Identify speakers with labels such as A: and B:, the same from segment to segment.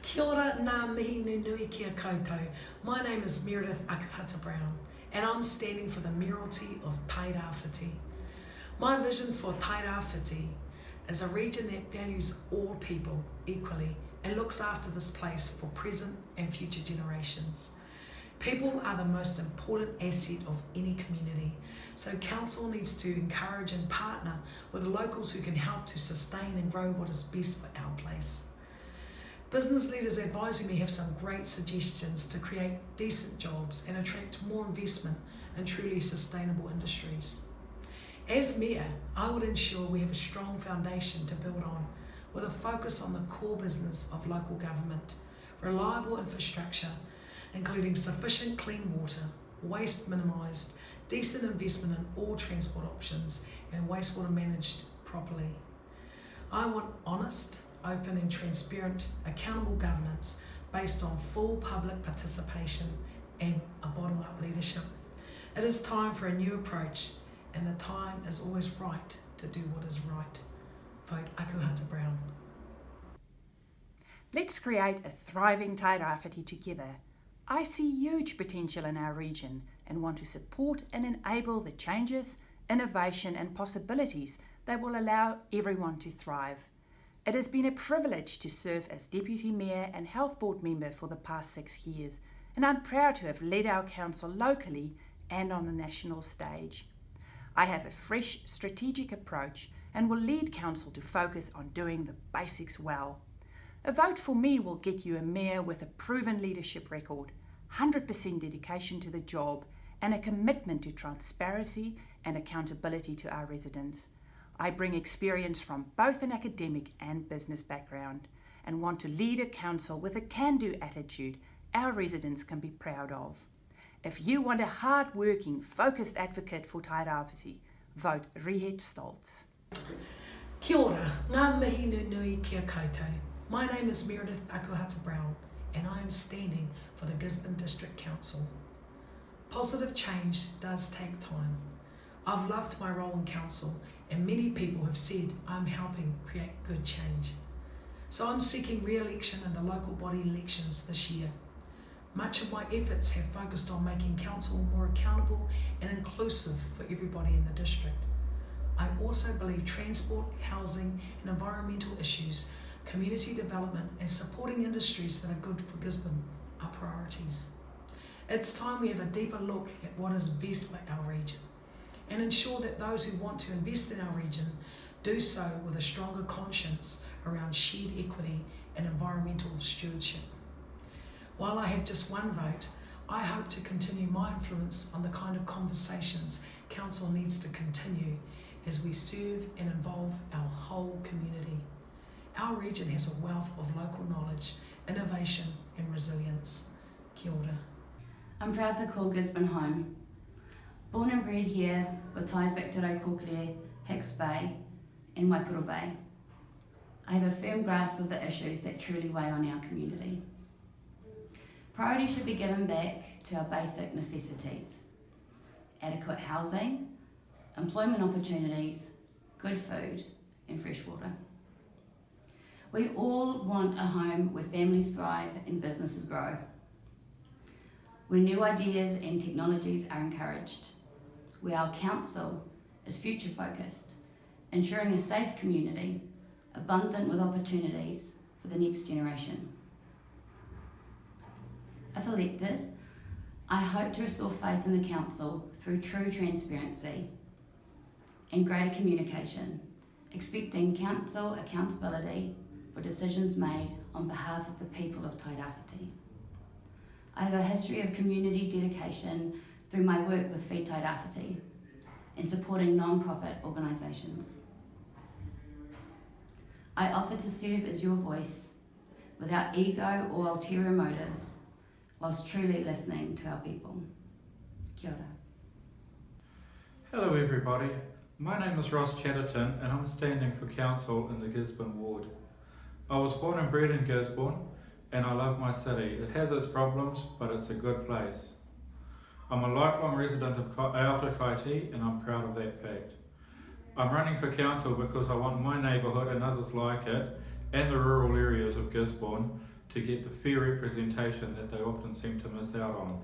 A: Kia ora, ngā mihi nunui kia koutou. My name is Meredith AKUHATA-BROWN and I'm standing for the mayoralty of Tairāwhiti. My vision for Tairāwhiti is a region that values all people equally and looks after this place for present and future generations. People are the most important asset of any community, so council needs to encourage and partner with locals who can help to sustain and grow what is best for our place. Business leaders advising me have some great suggestions to create decent jobs and attract more investment in truly sustainable industries. As Mayor, I would ensure we have a strong foundation to build on, with a focus on the core business of local government, reliable infrastructure, including sufficient clean water, waste minimised, decent investment in all transport options, and wastewater managed properly. I want honest, open and transparent, accountable governance based on full public participation and a bottom-up leadership. It is time for a new approach, and the time is always right to do what is right. Vote AKUHATA-BROWN.
B: Let's create a thriving Tairāwhiti together. I see huge potential in our region and want to support and enable the changes, innovation and possibilities that will allow everyone to thrive. It has been a privilege to serve as Deputy Mayor and Health Board member for the past 6 years, and I'm proud to have led our council locally and on the national stage. I have a fresh strategic approach and will lead council to focus on doing the basics well. A vote for me will get you a mayor with a proven leadership record, 100% dedication to the job, and a commitment to transparency and accountability to our residents. I bring experience from both an academic and business background and want to lead a council with a can-do attitude our residents can be proud of. If you want a hard-working, focused advocate for Tairāwhiti, vote Rehette STOLTZ.
A: Kia ora, ngā mihi nunui kia koutou. My name is Meredith AKUHATA-BROWN and I am standing for the Gisborne District Council. Positive change does take time. I've loved my role in council and many people have said I'm helping create good change. So I'm seeking re-election in the local body elections this year. Much of my efforts have focused on making council more accountable and inclusive for everybody in the district. I also believe transport, housing and environmental issues, community development and supporting industries that are good for Gisborne are priorities. It's time we have a deeper look at what is best for our region and ensure that those who want to invest in our region do so with a stronger conscience around shared equity and environmental stewardship. While I have just one vote, I hope to continue my influence on the kind of conversations council needs to continue as we serve and involve our whole community. Our region has a wealth of local knowledge, innovation and resilience. Kia ora.
C: I'm proud to call Gisborne home. Born and bred here with ties back to Raukokore, Hicks Bay and Waipaoa Bay, I have a firm grasp of the issues that truly weigh on our community. Priority should be given back to our basic necessities: adequate housing, employment opportunities, good food and fresh water. We all want a home where families thrive and businesses grow, where new ideas and technologies are encouraged, where our council is future focused, ensuring a safe community, abundant with opportunities for the next generation. If elected, I hope to restore faith in the council through true transparency and greater communication, expecting council accountability for decisions made on behalf of the people of Tairāwhiti. I have a history of community dedication through my work with Feed Tairāwhiti and supporting non-profit organisations. I offer to serve as your voice without ego or ulterior motives, whilst truly listening to our people. Kia ora.
D: Hello everybody, my name is Ross Chatterton and I'm standing for council in the Gisborne ward. I was born and bred in Gisborne and I love my city. It has its problems, but it's a good place. I'm a lifelong resident of Aotearoa and I'm proud of that fact. I'm running for council because I want my neighbourhood and others like it, and the rural areas of Gisborne, to get the fair representation that they often seem to miss out on.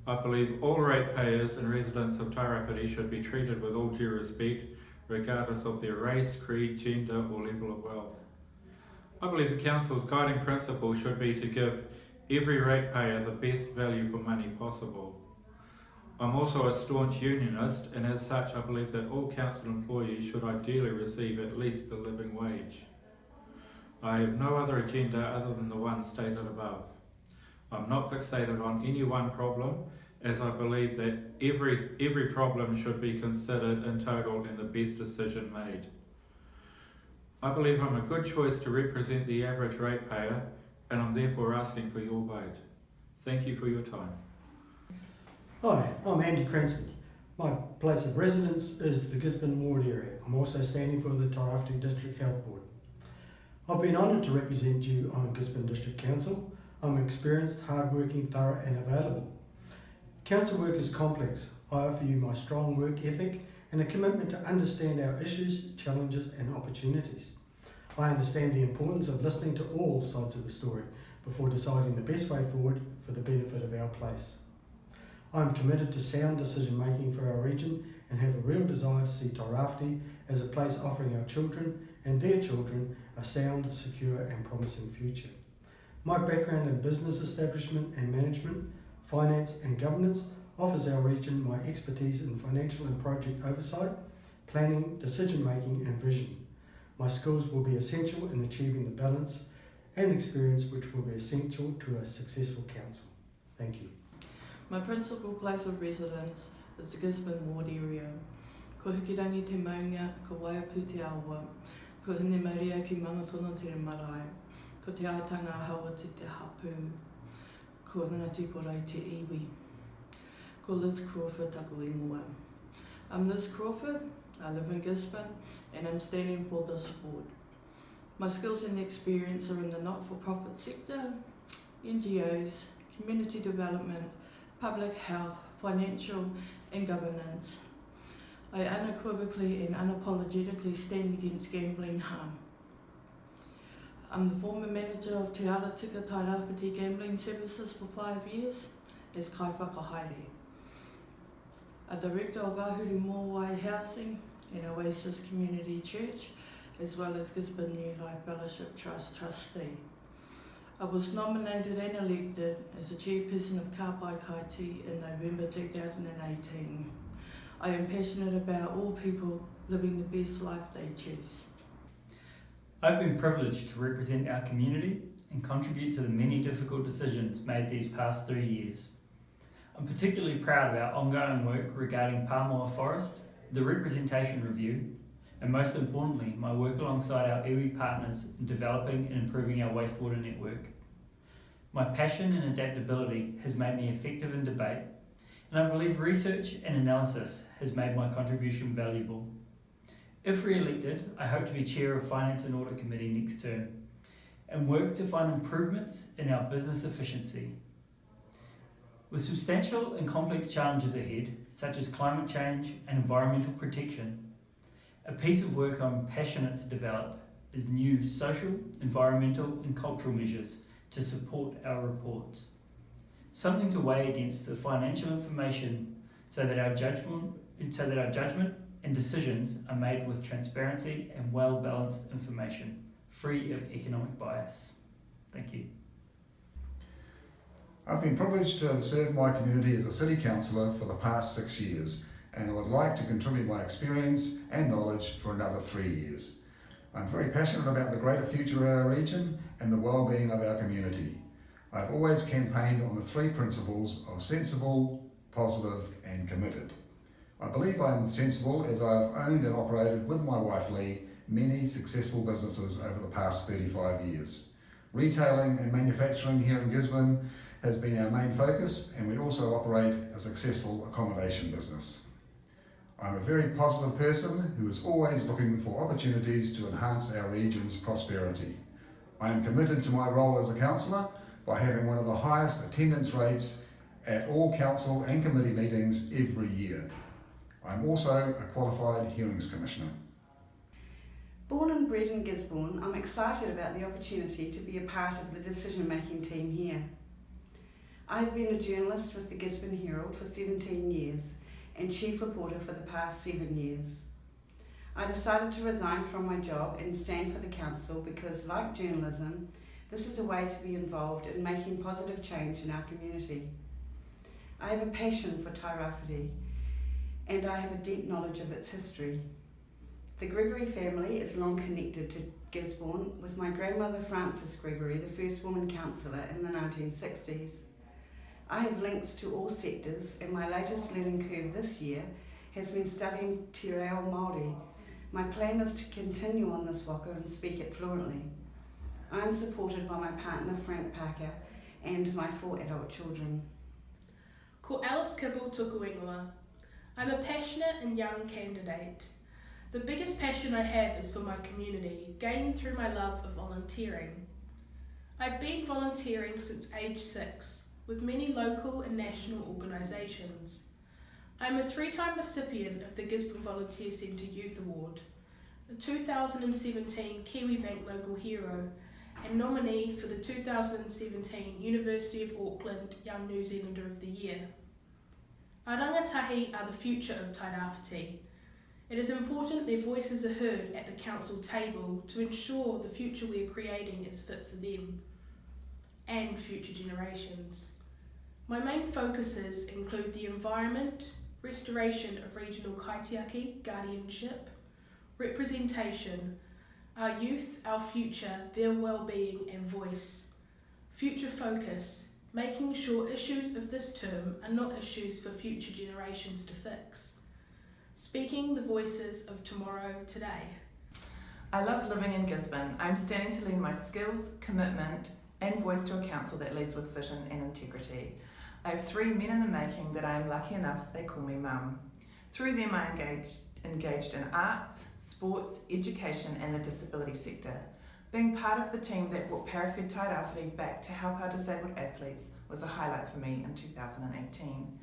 D: I believe all ratepayers and residents of Tairāwhiti should be treated with all due respect, regardless of their race, creed, gender or level of wealth. I believe the Council's guiding principle should be to give every ratepayer the best value for money possible. I'm also a staunch unionist, and as such I believe that all council employees should ideally receive at least the living wage. I have no other agenda other than the one stated above. I'm not fixated on any one problem, as I believe that every problem should be considered in total and the best decision made. I believe I'm a good choice to represent the average ratepayer, and I'm therefore asking for your vote. Thank you for your time.
E: Hi, I'm Andy Cranston. My place of residence is the Gisborne ward area. I'm also standing for the Taruheru-Patutahi District Health Board. I've been honoured to represent you on Gisborne District Council. I'm experienced, hard-working, thorough and available. Council work is complex. I offer you my strong work ethic and a commitment to understand our issues, challenges and opportunities. I understand the importance of listening to all sides of the story before deciding the best way forward for the benefit of our place. I am committed to sound decision making for our region and have a real desire to see Tairāwhiti as a place offering our children and their children a sound, secure and promising future. My background in business establishment and management, finance and governance offers our region my expertise in financial and project oversight, planning, decision making and vision. My skills will be essential in achieving the balance and experience which will be essential to a successful council. Thank you.
F: My principal place of residence is the Gisborne ward area. Ko hikirangi te maunga, ko Waipaoa, ko hine maria ki mangatono te marae, ko te aitanga hawa te hapu, ko ngati porai te iwi, ko Lizz Crawford taku ingoa. I'm Lizz Crawford, I live in Gisborne, and I'm standing for this board. My skills and experience are in the not-for-profit sector, NGOs, community development, public health, financial and governance. I unequivocally and unapologetically stand against gambling harm. I'm the former manager of Te Aratika Tairāwhiti Gambling Services for 5 years as kai whakahaere. A director of Ahuru Mowai Housing and Oasis Community Church, as well as Gisborne New Life Fellowship Trust trustee. I was nominated and elected as the chairperson of WAIKARI in November 2018. I am passionate about all people living the best life they choose.
G: I've been privileged to represent our community and contribute to the many difficult decisions made these past 3 years. I'm particularly proud of our ongoing work regarding Pamoa Forest, the representation review, and most importantly, my work alongside our iwi partners in developing and improving our wastewater network. My passion and adaptability has made me effective in debate, and I believe research and analysis has made my contribution valuable. If re-elected, I hope to be Chair of Finance and Audit Committee next term, and work to find improvements in our business efficiency. With substantial and complex challenges ahead, such as climate change and environmental protection, a piece of work I'm passionate to develop is new social, environmental and cultural measures to support our reports. Something to weigh against the financial information so that our judgment and decisions are made with transparency and well-balanced information, free of economic bias. Thank you.
H: I've been privileged to have served my community as a City Councillor for the past 6 years, and I would like to contribute my experience and knowledge for another 3 years. I'm very passionate about the greater future of our region and the well-being of our community. I've always campaigned on the 3 principles of sensible, positive and committed. I believe I'm sensible as I've owned and operated with my wife Lee many successful businesses over the past 35 years. Retailing and manufacturing here in Gisborne has been our main focus, and we also operate a successful accommodation business. I'm a very positive person who is always looking for opportunities to enhance our region's prosperity. I am committed to my role as a councillor by having one of the highest attendance rates at all council and committee meetings every year. I'm also a qualified hearings commissioner.
I: Born and bred in Gisborne, I'm excited about the opportunity to be a part of the decision-making team here. I've been a journalist with the Gisborne Herald for 17 years and chief reporter for the past 7 years. I decided to resign from my job and stand for the council because, like journalism, this is a way to be involved in making positive change in our community. I have a passion for Tairāwhiti and I have a deep knowledge of its history. The Gregory family is long connected to Gisborne, with my grandmother Frances Gregory, the first woman councillor in the 1960s. I have links to all sectors, and my latest learning curve this year has been studying Te Reo Māori. My plan is to continue on this waka and speak it fluently. I am supported by my partner Frank Parker and my 4 adult children.
J: Ko Alice KIBBLE tuku ingoa. I'm a passionate and young candidate. The biggest passion I have is for my community, gained through my love of volunteering. I've been volunteering since age 6, with many local and national organisations. I'm a 3-time recipient of the Gisborne Volunteer Centre Youth Award, a 2017 Kiwi Bank Local Hero, and nominee for the 2017 University of Auckland Young New Zealander of the Year. Our rangatahi are the future of Tairāwhiti. It is important their voices are heard at the council table to ensure the future we are creating is fit for them and future generations. My main focuses include the environment, restoration of regional kaitiaki, guardianship, representation, our youth, our future, their well-being and voice, future focus, making sure issues of this term are not issues for future generations to fix. Speaking the voices of tomorrow today.
K: I love living in Gisborne. I'm standing to lend my skills, commitment and voice to a council that leads with vision and integrity. I have 3 men in the making that I am lucky enough they call me mum. Through them I engaged in arts, sports, education and the disability sector. Being part of the team that brought Parafed Tairāwhiti back to help our disabled athletes was a highlight for me in 2018.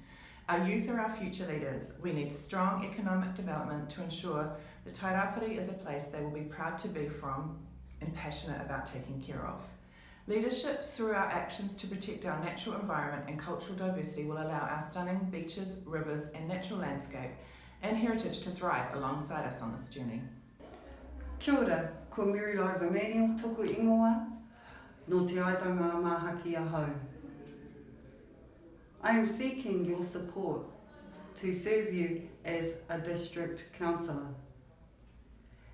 K: Our youth are our future leaders. We need strong economic development to ensure that Tairāwhiti is a place they will be proud to be from and passionate about taking care of. Leadership through our actions to protect our natural environment and cultural diversity will allow our stunning beaches, rivers and natural landscape and heritage to thrive alongside us on this journey.
I: Kia ora, ko Liza MANUEL tuku ingoa, no te aitanga mahaki ahau. I am seeking your support to serve you as a district councillor.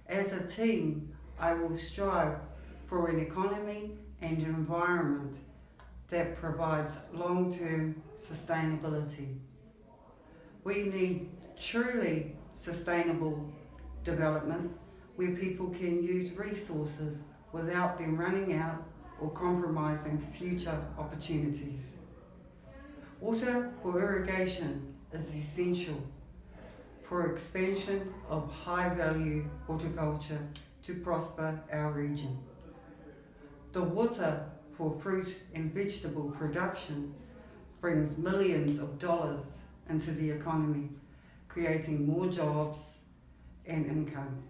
I: As a team, I will strive for an economy and environment that provides long-term sustainability. We need truly sustainable development where people can use resources without them running out or compromising future opportunities. Water for irrigation is essential for expansion of high-value horticulture to prosper our region. The water for fruit and vegetable production brings millions of dollars into the economy, creating more jobs and income.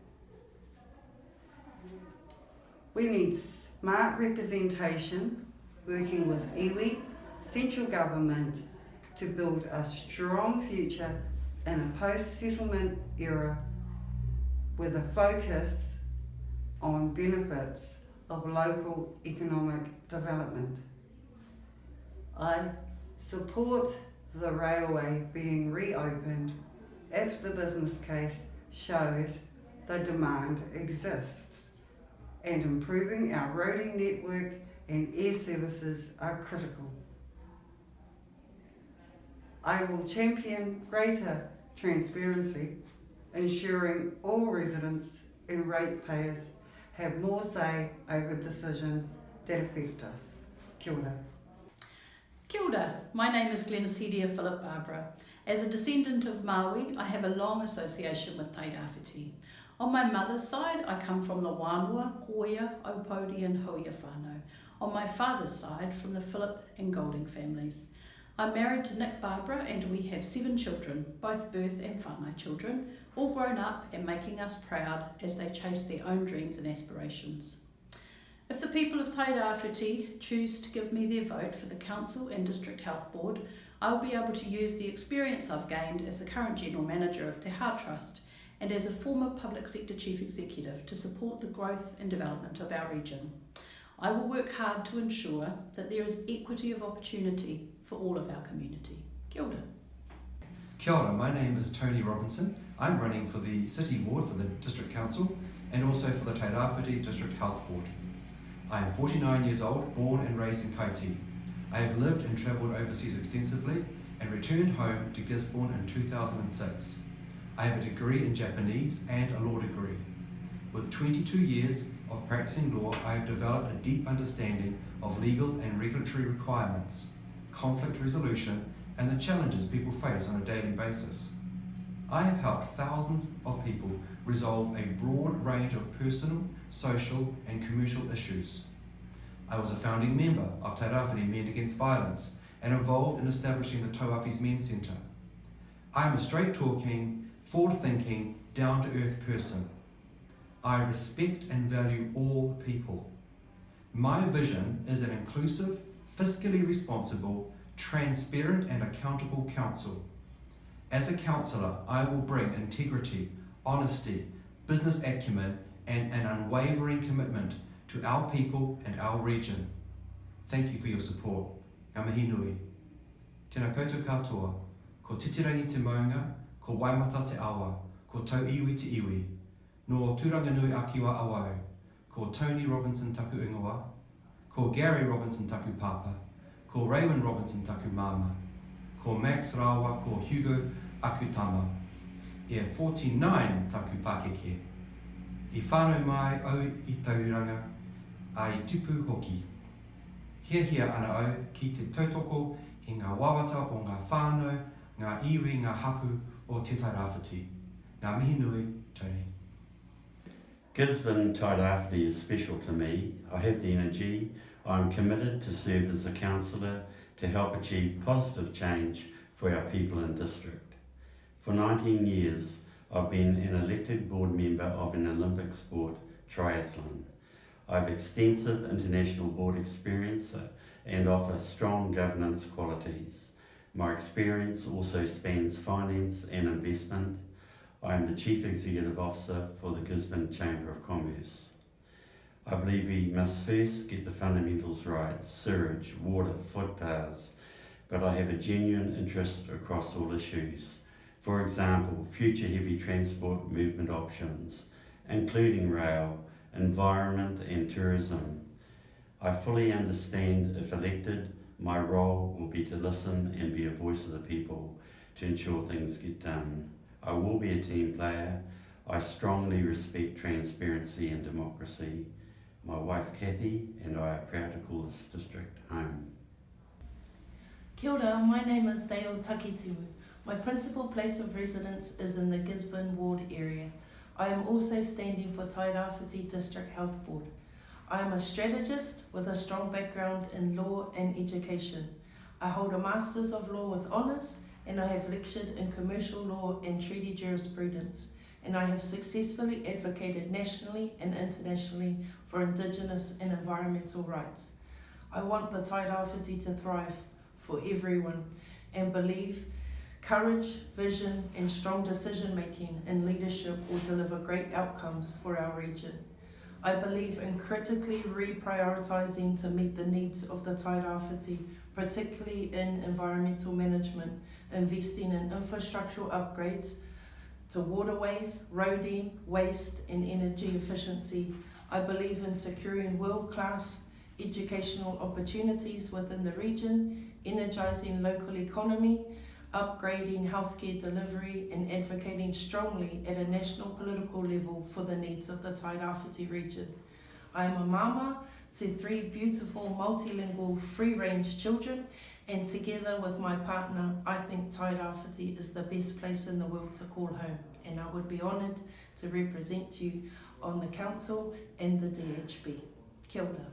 I: We need smart representation, working with iwi, central government, to build a strong future in a post-settlement era with a focus on benefits of local economic development. I support the railway being reopened if the business case shows the demand exists, and improving our roading network and air services are critical. I will champion greater transparency, ensuring all residents and ratepayers have more say over decisions that affect us. Kia ora.
L: Kia ora, my name is Glenis Philip Barbara. As a descendant of Maui, I have a long association with Tairāwhiti. On my mother's side, I come from the Wānua, Koia, Opodi and Hoia whānau. On my father's side, from the Philip and Golding families. I'm married to Nick Barbara and we have 7 children, both birth and whānau children. all grown up and making us proud as they chase their own dreams and aspirations. If the people of Tairāwhiti choose to give me their vote for the Council and District Health Board, I will be able to use the experience I've gained as the current General Manager of Te Ha Trust and as a former Public Sector Chief Executive to support the growth and development of our region. I will work hard to ensure that there is equity of opportunity for all of our community. Kia ora.
M: Kia ora, my name is Tony Robinson. I'm running for the City Ward for the District Council and also for the Tairāwhiti District Health Board. I am 49 years old, born and raised in Kaiti. I have lived and travelled overseas extensively and returned home to Gisborne in 2006. I have a degree in Japanese and a law degree. With 22 years of practicing law, I have developed a deep understanding of legal and regulatory requirements, conflict resolution, and the challenges people face on a daily basis. I have helped thousands of people resolve a broad range of personal, social, and commercial issues. I was a founding member of Tairāwhiti Men Against Violence and involved in establishing the Tauawhi's Men's Centre. I am a straight-talking, forward-thinking, down-to-earth person. I respect and value all people. My vision is an inclusive, fiscally responsible, transparent and accountable council. As a councillor, I will bring integrity, honesty, business acumen and an unwavering commitment to our people and our region. Thank you for your support. Ngā mihi nui. Tēnā koutou katoa, ko titirangi te maunga, ko waimata te awa, ko tau iwi te iwi. No tūranga nui a kiwa awau, ko Tony Robinson taku ingoa, ko Gary Robinson taku papa, ko Raymond Robinson taku mama, ko Max Rawa, ko Hugo Akutama, e 49 taku Pākeke. I whānau mai au i tauranga, ai tupu hoki. Hia ana au ki te tautoko i ngā wawata o ngā whānau, ngā iwi, ngā hapu o te Tairāwhiti. Ngā mihi nui, Tony.
N: Gisborne Tairāwhiti is special to me. I have the energy. I'm committed to serve as a councillor to help achieve positive change for our people and district. For 19 years, I've been an elected board member of an Olympic sport, triathlon. I have extensive international board experience and offer strong governance qualities. My experience also spans finance and investment. I am the Chief Executive Officer for the Gisborne Chamber of Commerce. I believe we must first get the fundamentals right: sewage, water, footpaths, but I have a genuine interest across all issues. For example, future heavy transport movement options, including rail, environment and tourism. I fully understand, if elected, my role will be to listen and be a voice of the people to ensure things get done. I will be a team player. I strongly respect transparency and democracy. My wife Kathy and I are proud to call this district home.
O: Kia ora, my name is Dayle TAKITIMU. My principal place of residence is in the Gisborne ward area. I am also standing for Tairāwhiti District Health Board. I am a strategist with a strong background in law and education. I hold a Masters of Law with honours and I have lectured in commercial law and treaty jurisprudence, and I have successfully advocated nationally and internationally for Indigenous and environmental rights. I want the Tairāwhiti to thrive for everyone and believe courage, vision and strong decision making and leadership will deliver great outcomes for our region. I believe in critically reprioritising to meet the needs of the Tairāwhiti, particularly in environmental management, investing in infrastructural upgrades to waterways, roading, waste and energy efficiency. I believe in securing world-class educational opportunities within the region, energising local economy, upgrading healthcare delivery and advocating strongly at a national political level for the needs of the Tairāwhiti region. I am a mama to 3 beautiful multilingual free-range children, and together with my partner, I think Tairāwhiti is the best place in the world to call home, and I would be honoured to represent you on the council and the DHB. Kia ora.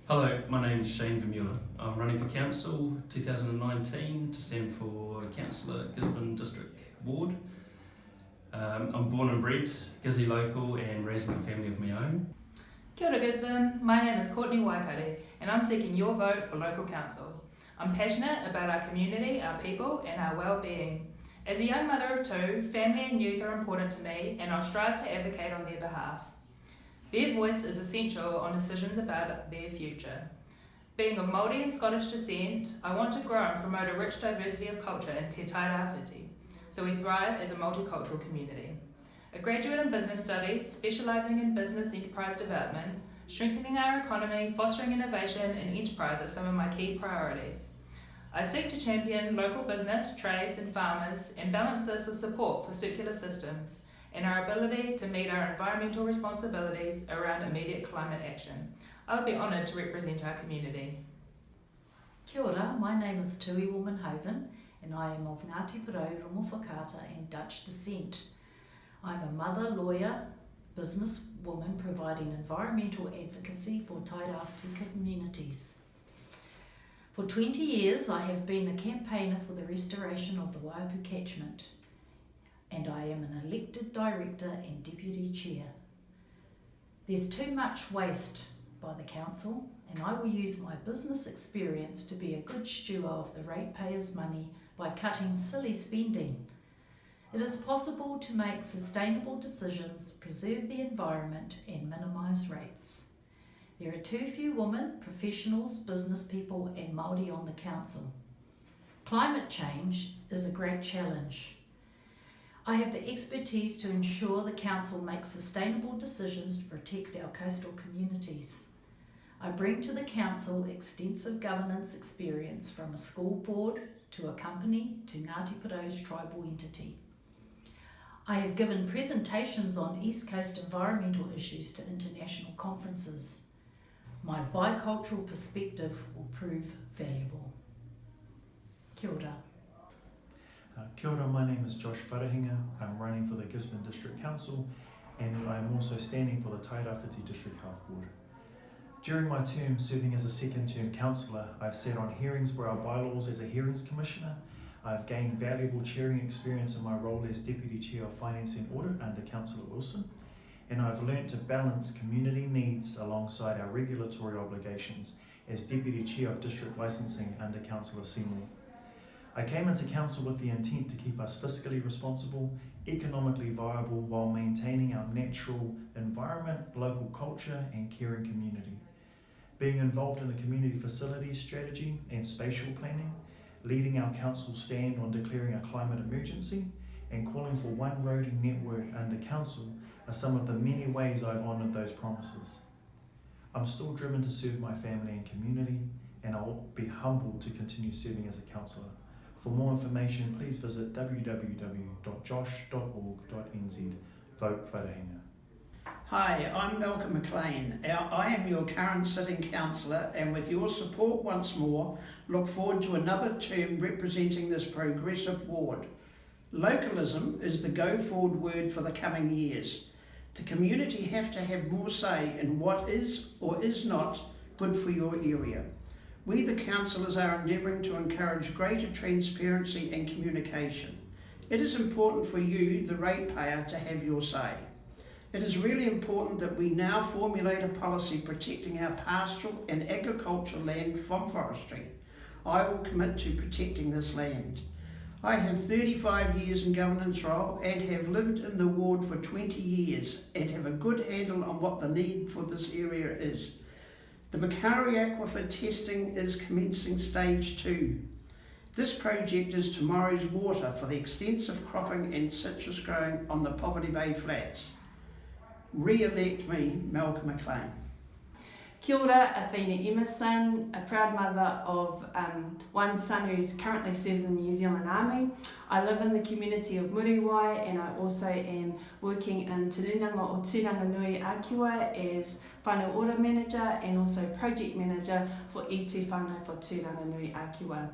P: Hello, my name is Shane VERMEULEN. I'm running for council 2019 to stand for councillor at Gisborne District Ward. I'm born and bred, Gizzy local and raising a family of my own.
Q: Kia ora Gisborne, my name is Courtney WAIKARI and I'm seeking your vote for local council. I'm passionate about our community, our people and our well-being. As a young mother of two, family and youth are important to me and I'll strive to advocate on their behalf. Their voice is essential on decisions about their future. Being of Māori and Scottish descent, I want to grow and promote a rich diversity of culture in Te Tairāwhiti, so we thrive as a multicultural community. A graduate in business studies, specialising in business enterprise development, strengthening our economy, fostering innovation and enterprise are some of my key priorities. I seek to champion local business, trades and farmers and balance this with support for circular systems and our ability to meet our environmental responsibilities around immediate climate action. I would be honoured to represent our community.
R: Kia ora, my name is Tui WARMENHOVEN and I am of Ngāti Porou, Rongo Whakaata and Dutch descent. I'm a mother, lawyer, businesswoman providing environmental advocacy for Tairāwhiti communities. For 20 years I have been a campaigner for the restoration of the Waipaoa catchment and I am an elected director and deputy chair. There's too much waste by the council and I will use my business experience to be a good steward of the ratepayers' money by cutting silly spending. It is possible to make sustainable decisions, preserve the environment and minimise rates. There are too few women, professionals, business people and Māori on the council. Climate change is a great challenge. I have the expertise to ensure the council makes sustainable decisions to protect our coastal communities. I bring to the council extensive governance experience from a school board to a company to Ngāti Porou's tribal entity. I have given presentations on East Coast environmental issues to international conferences. My bicultural perspective will prove valuable. Kia ora.
S: Kia ora, my name is Josh WHAREHINGA. I'm running for the Gisborne District Council and I am also standing for the Tairāwhiti District Health Board. During my term serving as a second-term councillor, I've sat on hearings for our bylaws as a hearings commissioner. I've gained valuable chairing experience in my role as Deputy Chair of Finance and Audit under Councillor Wilson, and I've learnt to balance community needs alongside our regulatory obligations as Deputy Chair of District Licensing under Councillor Seymour. I came into council with the intent to keep us fiscally responsible, economically viable while maintaining our natural environment, local culture and caring community. Being involved in the community facilities strategy and spatial planning, leading our council stand on declaring a climate emergency and calling for one roading network under council are some of the many ways I've honoured those promises. I'm still driven to serve my family and community and I'll be humbled to continue serving as a councillor. For more information, please visit www.josh.org.nz. Vote WHAREHINGA.
T: Hi, I'm Malcom McLean. I am your current sitting councillor and with your support once more, look forward to another term representing this progressive ward. Localism is the go-forward word for the coming years. The community have to have more say in what is or is not good for your area. We the councillors are endeavouring to encourage greater transparency and communication. It is important for you, the ratepayer, to have your say. It is really important that we now formulate a policy protecting our pastoral and agricultural land from forestry. I will commit to protecting this land. I have 35 years in governance role and have lived in the ward for 20 years and have a good handle on what the need for this area is. The MACLEAN aquifer testing is commencing stage 2. This project is tomorrow's water for the extensive cropping and citrus growing on the Poverty Bay Flats. Re-elect me, Malcom McLean.
U: Kia ora, Athena Emerson, a proud mother of one son who currently serves in the New Zealand Army. I live in the community of Muriwai and I also am working in Te Runanga o Tūranganui Akiwa as whānau ora manager and also project manager for I Tū Whānau for Tūranganui Akiwa.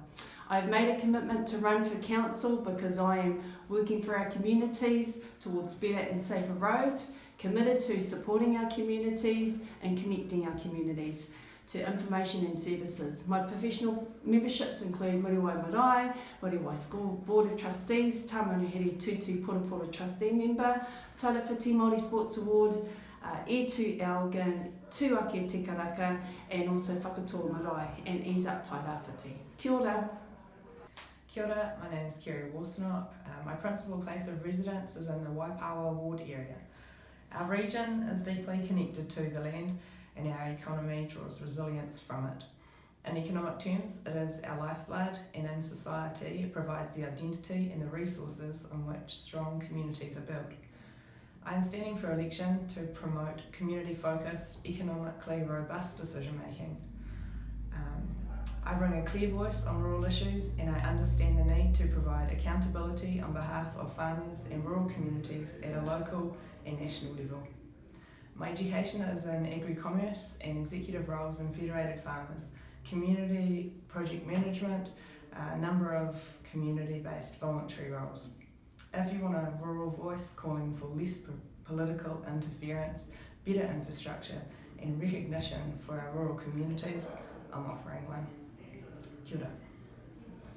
U: I've made a commitment to run for council because I am working for our communities towards better and safer roads, committed to supporting our communities and connecting our communities. to information and services. My professional memberships include Muriwai Marae, Muriwai School Board of Trustees, Tamanahiri Tutu Purapura Trustee Member, Tairāwhiti Māori Sports Award, E2 Elgin, Tuake Te Karaka, and also Whakatō Marae, and Ease Up Tairāwhiti. Kia ora.
B: Kia ora, my name is Kerry Worsnop. My principal place of residence is in the Waipaoa ward area. Our region is deeply connected to the land, and our economy draws resilience from it. In economic terms, it is our lifeblood, and in society it provides the identity and the resources on which strong communities are built. I am standing for election to promote community-focused, economically robust decision-making. I bring a clear voice on rural issues, and I understand the need to provide accountability on behalf of farmers and rural communities at a local and national level. My education is in agri-commerce and executive roles in federated farmers, community project management, a number of community-based voluntary roles. If you want a rural voice calling for less political interference, better infrastructure and recognition for our rural communities, I'm offering one. Kia ora.